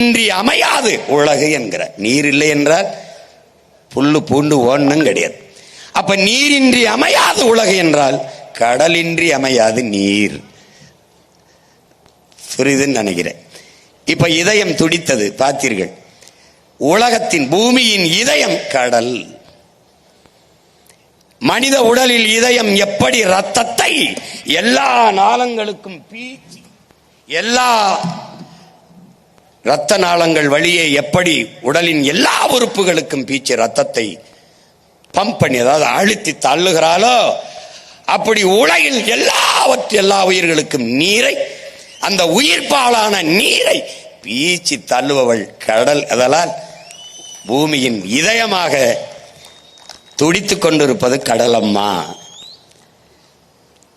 இன்றி அமையாது உலகு என்கிற. நீர் இல்லை என்றால் புல்லு பூண்டு ஓடணும் கிடையாது. அப்ப நீரின்றி அமையாது உலகு என்றால் கடலின்றி அமையாது நீர். புரியுதுன்னு நினைக்கிறேன். இப்ப இதயம் துடித்தது பார்த்தீர்கள். உலகத்தின் பூமியின் இதயம் கடல். மனித உடலில் இதயம் எப்படி ரத்தத்தை எல்லா நாளங்களுக்கும் பீச்சி, எல்லா இரத்த நாளங்கள் வழியே எப்படி உடலின் எல்லா உறுப்புகளுக்கும் பீச்சி ரத்தத்தை பம்ப் பண்ணி, அதாவது அழுத்தி தள்ளுகிறாளோ, அப்படி உலகில் எல்லா உயிர்களுக்கும் நீரை, அந்த உயிர்ப்பாலான நீரை பீச்சி தள்ளுபவள் கடல். அதனால் பூமியின் இதயமாக துடித்துக் கொண்டிருப்பது கடலம்மா.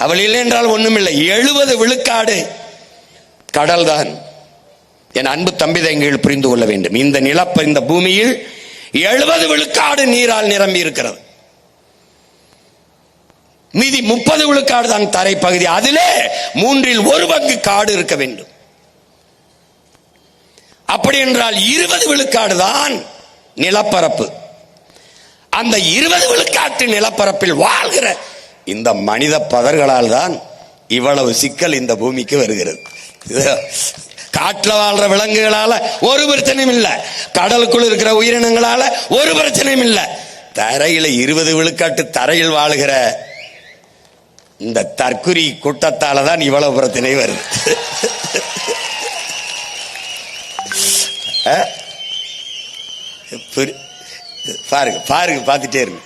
அவள் இல்லை என்றால் ஒண்ணுமில்லை. 70 விழுக்காடு கடல்தான். என் அன்பு தம்பி தங்கைகள் புரிந்து கொள்ள வேண்டும். இந்த பூமியில் 70 விழுக்காடு நீரால் நிரம்பி இருக்கிறது. மீதி 30 விழுக்காடு தான் தரை பகுதி. அதிலே 1/3 பங்கு காடு இருக்க வேண்டும். அப்படி என்றால் 20 விழுக்காடு தான் நிலப்பரப்பு. அந்த 20 விழுக்காட்டு நிலப்பரப்பில் வாழ்கிற இந்த மனித பதர்களால் தான் இவ்வளவு சிக்கல் இந்த பூமிக்கு வருகிறது. காட்டுல வாழ்ற விலங்குகளால ஒரு பிரச்சனையும் இல்ல, கடலுக்குள் இருக்கிற உயிரினங்களால ஒரு பிரச்சனையும் இல்ல. தரையில 20 விழுக்காட்டு தரையில் வாழ்கிற இந்த தற்குறி கூட்டத்தால தான் இவ்வளவு பிரச்சனை வருது. பாருங்க பாருங்க, பார்த்துட்டே இருங்க.